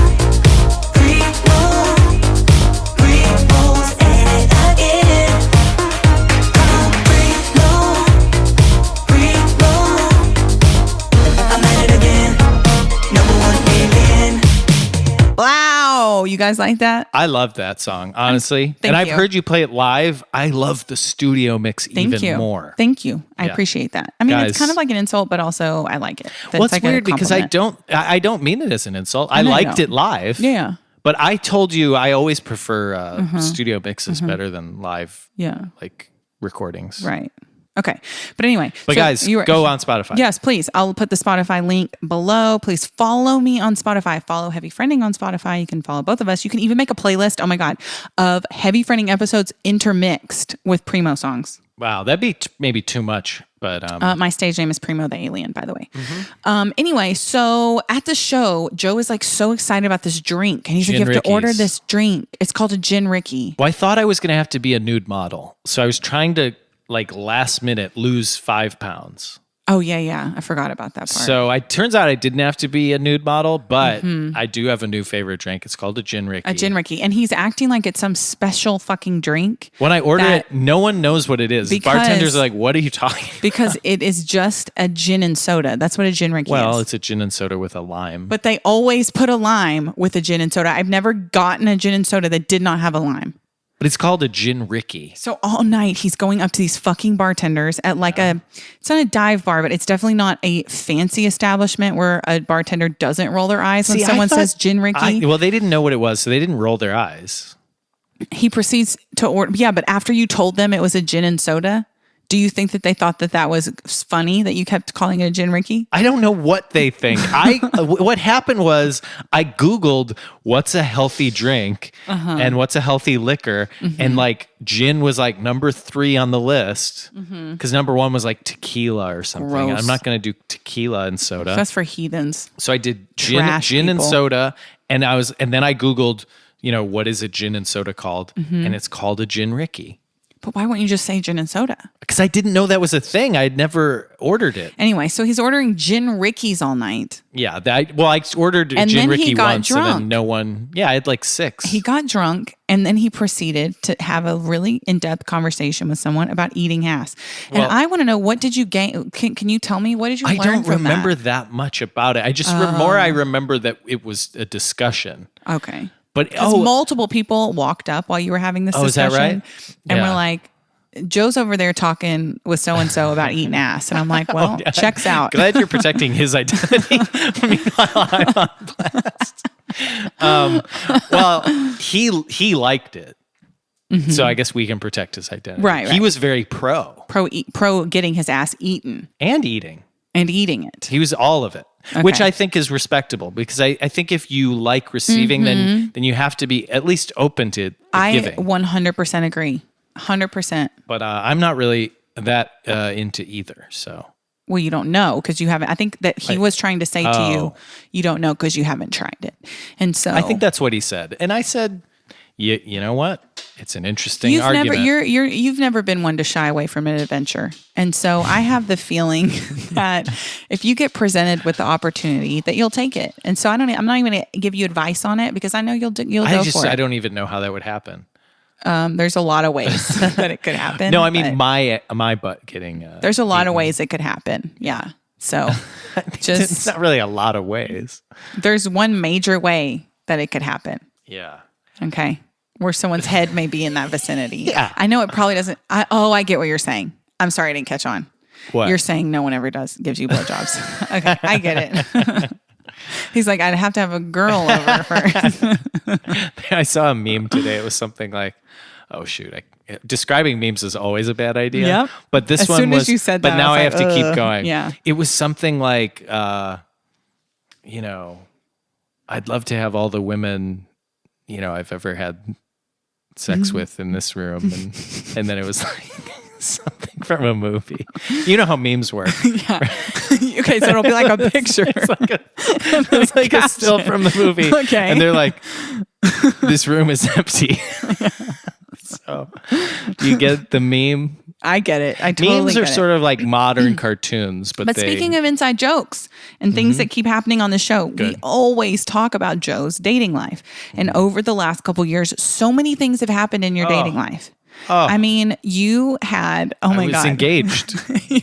at it again. Come on, breathe more. I'm at it again. Number 1 again. Wow. You guys like that? I love that song, honestly. Thank and I've you. heard you play it live. I love the studio mix Thank even you. more. Thank you. I Yeah. appreciate that. I mean, Guys. it's kind of like an insult, but also I like it. Well, it's like a weird because I compliment. don't mean it as an insult. I know you liked don't. it live. Yeah. But I told you I always prefer studio mixes better than live Yeah. like recordings. Right. Okay. But anyway. But so guys, go on Spotify. Yes, please. I'll put the Spotify link below. Please follow me on Spotify. Follow Heavy Friending on Spotify. You can follow both of us. You can even make a playlist, oh my God, of Heavy Friending episodes intermixed with Primo songs. Wow, that'd be maybe too much. But my stage name is Primo the Alien, by the way. Anyway, so at the show, Joe is like so excited about this drink. And he's like, you have to order this drink. It's called a Gin Ricky. Well, I thought I was going to have to be a nude model. So I was trying to, like, last minute lose 5 pounds. Oh, yeah. I forgot about that part. So it turns out I didn't have to be a nude model, but I do have a new favorite drink. It's called a Gin Ricky. A Gin Ricky. And he's acting like it's some special fucking drink. When I order it, no one knows what it is. Bartenders are like, what are you talking about? Because it is just a gin and soda. That's what a Gin Ricky is. Well, it's a gin and soda with a lime. But they always put a lime with a gin and soda. I've never gotten a gin and soda that did not have a lime. But it's called a Gin Ricky. So all night he's going up to these fucking bartenders at like it's not a dive bar, but it's definitely not a fancy establishment where a bartender doesn't roll their eyes when someone says Gin Ricky. Well, they didn't know what it was, so they didn't roll their eyes. He proceeds to order. Yeah, but after you told them it was a gin and soda, do you think that they thought that that was funny that you kept calling it a Gin Ricky? I don't know what they think. What happened was I Googled what's a healthy drink and what's a healthy liquor. And like gin was like number 3 on the list because number 1 was like tequila or something. Gross. I'm not going to do tequila and soda. That's for heathens. So I did gin and soda. And then I Googled, what is a gin and soda called? And it's called a Gin Ricky. But why wouldn't you just say gin and soda? Because I didn't know that was a thing. I'd never ordered it. Anyway, so he's ordering Gin Rickies all night. Yeah. I ordered a Gin Ricky once drunk. and then no one. Yeah, I had like 6. He got drunk and then he proceeded to have a really in-depth conversation with someone about eating ass. And I want to know, what did you gain? Can you tell me? What did you learn from that? I don't remember that much about it. I just I remember that it was a discussion. Okay. But multiple people walked up while you were having this discussion. Is that right? And we're like, Joe's over there talking with so-and-so about eating ass. And I'm like, well, checks out. Glad you're protecting his identity. Meanwhile, I'm on blast. Well, he liked it. So I guess we can protect his identity. Right. He was very pro getting his ass eaten. And eating it. He was all of it. Okay. Which I think is respectable because I think if you like receiving, then you have to be at least open to giving. I 100% agree. 100%. But I'm not really that into either. So. Well, you don't know because you haven't. I think that he was trying to say to you, you don't know because you haven't tried it. And so. I think that's what he said. And I said, you know what? It's an interesting argument. You've never been one to shy away from an adventure. And so I have the feeling that if you get presented with the opportunity that you'll take it. And so I'm not even going to give you advice on it because I know you'll go for it. I don't even know how that would happen. There's a lot of ways that it could happen. No, I mean my butt getting there's a lot of ways it could happen. Yeah. So it's not really a lot of ways. There's one major way that it could happen. Yeah. Okay. Where someone's head may be in that vicinity. Yeah. I know it probably doesn't. I get what you're saying. I'm sorry I didn't catch on. What? You're saying no one ever gives you blowjobs. Okay. I get it. He's like, I'd have to have a girl over first. I saw a meme today. It was something like, oh, shoot. Describing memes is always a bad idea. Yep. But this one was. As you said that, but now I have to keep going. Yeah. It was something like, I'd love to have all the women, I've ever had sex with in this room. And then it was like something from a movie. You know how memes work. Yeah. Okay, so it'll be like a picture. It's like a still from the movie. Okay. And they're like, this room is empty. So, do you get the meme? I get it. I totally Memes get are sort of like modern cartoons. But speaking of inside jokes and things that keep happening on the show, we always talk about Joe's dating life. And over the last couple years, so many things have happened in your dating life. Oh. I mean, you had, God. I was engaged. He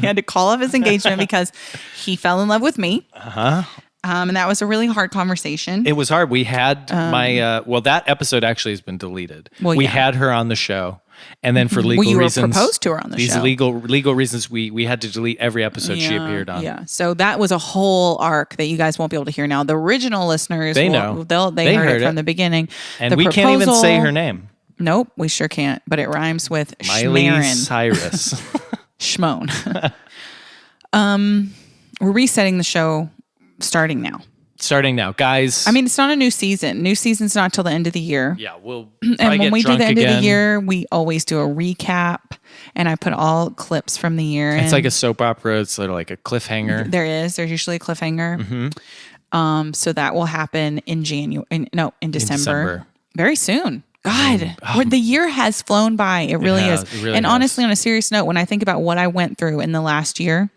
had to call off his engagement because he fell in love with me. Uh-huh. And that was a really hard conversation. It was hard. We had that episode actually has been deleted. We had her on the show. And then for legal reasons, you proposed to her on the show. These legal reasons, we had to delete every episode she appeared on. Yeah, so that was a whole arc that you guys won't be able to hear now. The original listeners, they know. They heard it from the beginning. And we can't even say her name. Nope, we sure can't. But it rhymes with Miley Schmarin. Cyrus. Schmoan. We're resetting the show starting now. Starting now, guys. I mean, it's not a new season. New season's not till the end of the year. Yeah, we'll And when we do the end again. of the year, we always do a recap, and I put all clips from the year. It's like a soap opera. It's sort of like a cliffhanger. There's usually a cliffhanger. So that will happen in in December. Very soon. God, the year has flown by. It really is. It really and has. honestly, on a serious note, when I think about what I went through in the last year,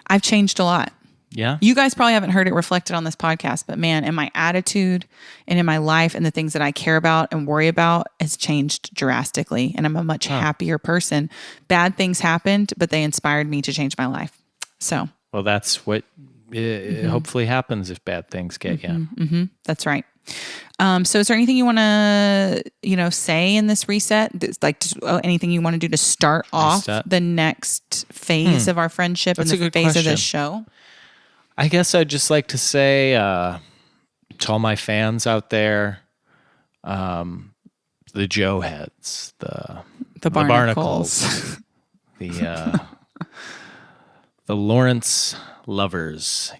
I've changed a lot. Yeah. You guys probably haven't heard it reflected on this podcast, but man, in my attitude and in my life and the things that I care about and worry about has changed drastically. And I'm a much happier person. Bad things happened, but they inspired me to change my life. So, Well, that's what hopefully happens if bad things get you. that's right. So is there anything you want to, say in this reset? Like anything you want to do to start off Reset? the next phase of our friendship That's and a the good phase of question. this show? I guess I'd just like to say to all my fans out there, the Joe heads, the Barnacles. the Lawrence lovers,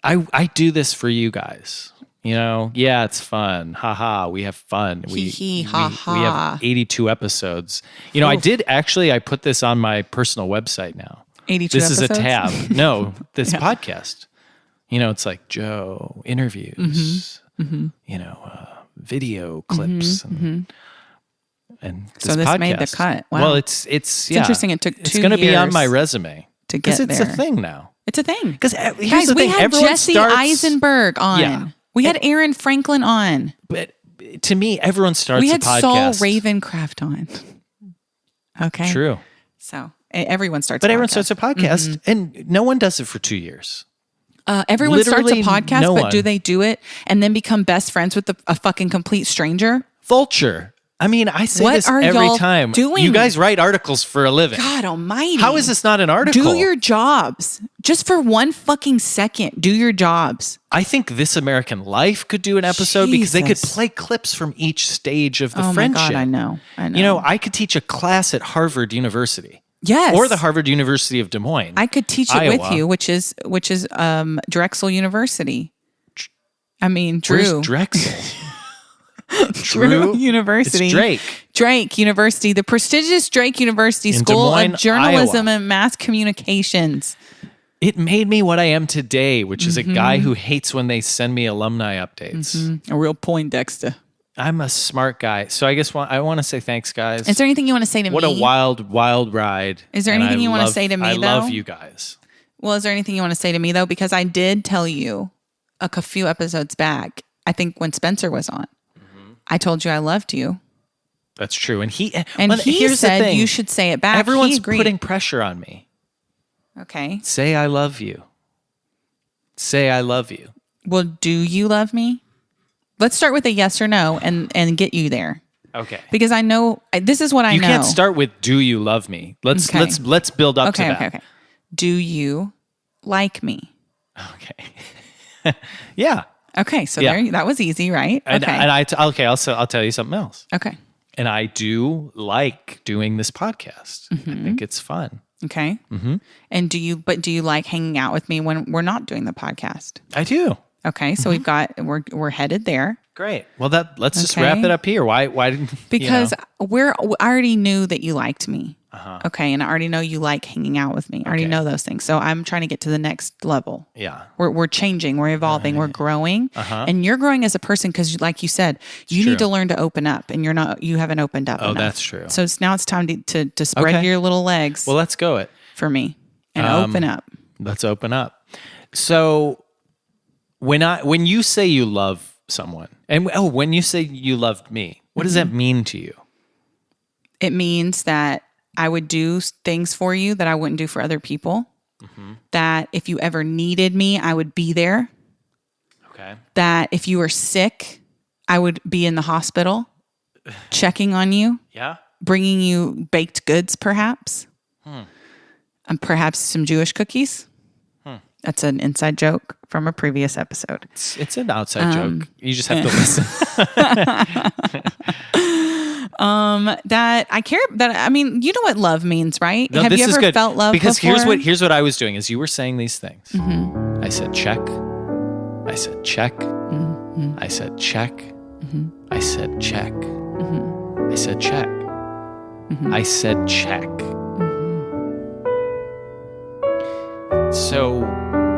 I do this for you guys. Yeah, it's fun. Ha, we have fun. Hee hee, ha ha. We have 82 episodes. I put this on my personal website now. 82 This episodes? is a tab. No, this podcast. It's like Joe interviews, video clips, and this So this made the podcast. cut. Wow. Well, it's interesting it took 2 It's going to be on years my resume to get it's there. a thing now. It's a thing. Because Guys, here's the we thing: had everyone Jesse starts, Eisenberg on. Yeah. We had Aaron Franklin on. but to me, everyone starts. We had a podcast. Saul Ravencraft on. Okay. True, So everyone starts. but a everyone podcast. starts a podcast, and no one does it for 2 years. Everyone starts a Literally podcast, no but one. do they do it and then become best friends with a fucking complete stranger? Vulture. I mean, I say What this are every y'all time. doing? You guys write articles for a living. God almighty. How is this not an article? Do your jobs. Just for one fucking second, do your jobs. I think This American Life could do an episode because they could Jesus. play clips from each stage of the Oh my friendship. God, I know. I could teach a class at Harvard University. Yes. Or the Harvard University of Des Moines. I could teach it Iowa. with you, which is Drexel University. I mean, Where's Drew. Drexel? Drew University. It's Drake. Drake University, the prestigious Drake University In Des School Moines, of Journalism Iowa. and Mass Communications. It made me what I am today, which is a Mm-hmm. guy who hates when they send me alumni updates. A real Poindexter. I'm a smart guy. So I guess I want to say thanks, guys. Is there anything you want to say to What me? a wild, wild ride. Is there And anything I you wanna love- say to me, I love though? you guys. Well, is there anything you want to say to me, though? Because I did tell you a few episodes back, I think when Spencer was on, I told you I loved you. That's true. And he He here's the said thing. you should say it back. He Everyone's agreed. putting pressure on me. Okay. Say I love you. Say I love you. Well, do you love me? Let's start with a yes or no and get you there. Okay. Because I know this is what I You know. can't start with do you love me? Let's Okay. let's build up to Okay, that. okay. Do you like me? Okay. Yeah. Okay, so Yeah. that was easy, right? And, Okay. and I'll tell you something else. Okay. And I do like doing this podcast. Mm-hmm. I think it's fun. Okay. Mm-hmm. And do you like hanging out with me when we're not doing the podcast? I do. Okay, so we're headed there Great. Well, let's just Okay. wrap it up here. Why didn't because you I already knew that you liked me. Uh-huh. Okay, and I already know you like hanging out with me. I already Okay. know those things. So I'm trying to get to the next level. Yeah. We're changing, we're evolving, we're growing, and you're growing as a person because, like you said, you true. need to learn to open up, and you haven't opened up. Oh, enough. that's true. So now it's time to spread Okay. your little legs Well, let's go it. for me and open up. Let's open up. So when you say you love someone, and when you say you loved me, what does that mean to you? It means that I would do things for you that I wouldn't do for other people. That if you ever needed me, I would be there. Okay. That if you were sick, I would be in the hospital checking on you, Yeah. bringing you baked goods, perhaps, and perhaps some Jewish cookies. That's an inside joke from a previous episode. It's an outside joke. You just have to listen. That I care. That I mean, you know what love means, right? No, Have this you is ever good. felt love Because before? here's what I was doing is you were saying these things. I said check. I said check. I said check. I said check. I said check. I said check. So,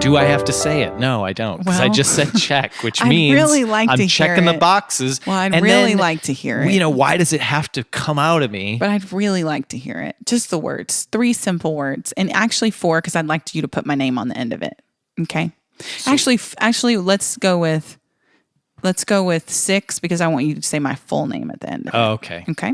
do I have to say it? No, I don't. Because I Well, just said check, which I'd means really like I'm to hear checking the it. boxes. Well, I'd and really then, like to hear it. You know, why does it have to come out of me? But I'd really like to hear it. Just the words, 3 simple words, and actually 4 because I'd like you to put my name on the end of it. Okay. Actually, let's go with 6 because I want you to say my full name at the end of it. Oh, okay. Okay.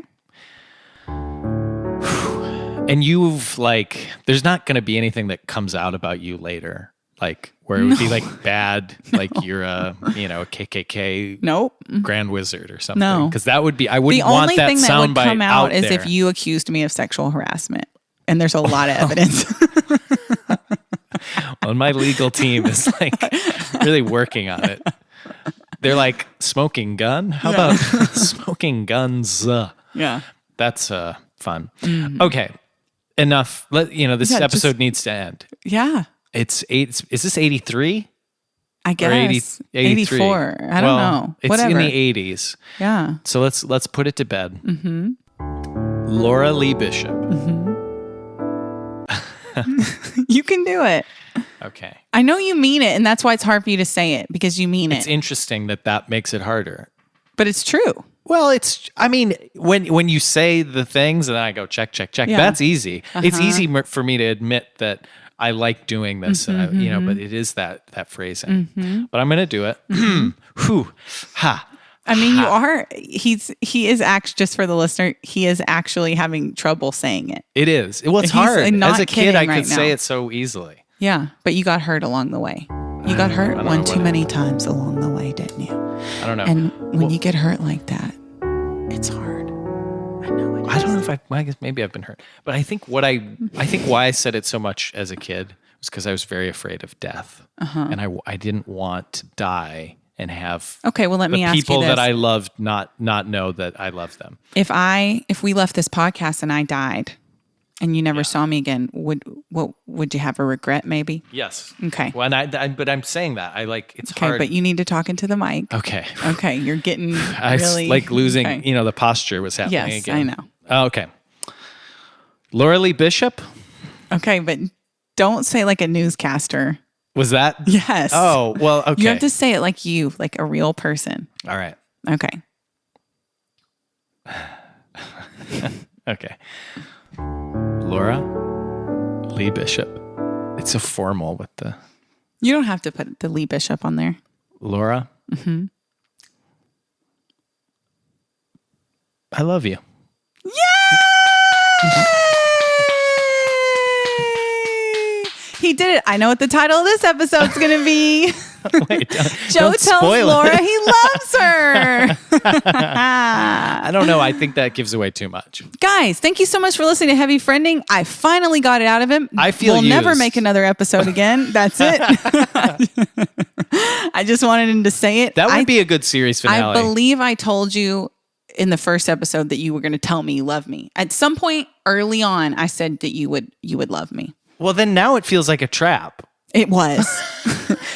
And you've like, there's not going to be anything that comes out about you later, like where it would be like bad, like you're a KKK Nope. grand wizard or something. No. Because that would be, I The wouldn't want only that thing that would soundbite come out is there. if you accused me of sexual harassment, and there's a lot of evidence. Well, my legal team is like really working on it. They're like, smoking gun? How about smoking guns? Yeah. That's fun. Okay. Enough. This Yeah, episode needs to end. Yeah. Is this 83? I guess. 83. 84. I don't know. It's Whatever. in the 80s. Yeah. So let's put it to bed. Laura Lee Bishop. You can do it. Okay. I know you mean it, and that's why it's hard for you to say it because you mean It's it. interesting that makes it harder. But it's true. Well, when you say the things and then I go check, Yeah. that's easy. It's easy for me to admit that I like doing this, and but it is that phrasing. But I'm going to do it. Whew. Ha. I mean, you are. He is just for the listener. He is actually having trouble saying it. It is. Well, it's He's, hard. not As a kid, I kidding could right say now. it so easily. Yeah, but you got hurt along the way. You got hurt don't one know too what many times along the way, didn't you? I don't know. And when you get hurt like that, it's hard. I know it is. I don't know if I guess maybe I've been hurt, but I think why I said it so much as a kid was because I was very afraid of death, and I didn't want to die and have Okay, well, let me ask you people this. that I loved not know that I love them. If we left this podcast and I died, and you never saw me again, would you have a regret? Maybe. Yes. Okay. Well, but I'm saying that it's Okay, hard. but you need to talk into the mic. Okay. Okay, you're getting I really like losing. okay. The posture was happening Yes, again. I know. Oh, okay. Laura Lee Bishop. Okay, but don't say like a newscaster. Was that? Yes. Oh, well, okay. You have to say it like a real person. All right. Okay. Okay. Laura Lee Bishop. It's so formal with the You don't have to put the Lee Bishop on there. Laura. I love you. He did it. I know what the title of this episode's going to be. Wait, Joe don't tells spoil Laura it. he loves her. I don't know. I think that gives away too much. Guys, thank you so much for listening to Heavy Friending. I finally got it out of him. I feel we'll never used. make another episode again. That's it. I just wanted him to say it. That would be a good series finale. I believe I told you in the first episode that you were going to tell me you love me. At some point early on, I said that you would love me. Well, then now it feels like a trap. It was.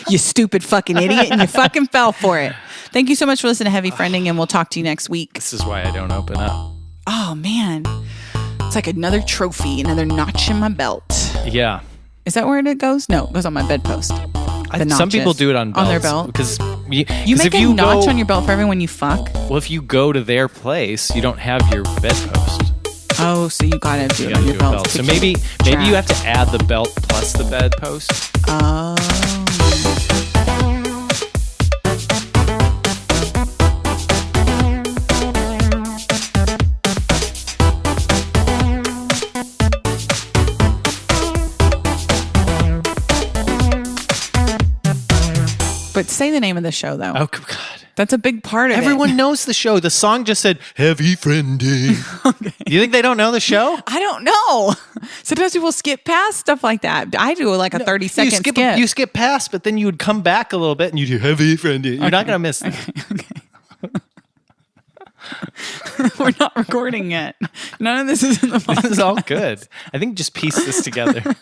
You stupid fucking idiot, and you fucking fell for it. Thank you so much for listening to Heavy Friending, and we'll talk to you next week. This is why I don't open up. Oh, man. It's like another trophy, another notch in my belt. Yeah. Is that where it goes? No, it goes on my bedpost. Some people do it on belts. On their belt. Because You make a notch on your belt for everyone you fuck? Well, if you go to their place, you don't have your bedpost. Oh, so you gotta do You it gotta on do your a belt. belt. So maybe you have to add the belt plus the bedpost. Oh. But say the name of the show, though. Oh, God. That's a big part of Everyone it. knows the show. The song just said, Heavy Friending. Okay. You think they don't know the show? I don't know. Sometimes people skip past stuff like that. I do like a 30-second skip. You skip past, but then you would come back a little bit and you do Heavy Friending. You're not going to miss that. Okay. We're not recording yet. None of this is in the podcast. This is all good. I think just piece this together.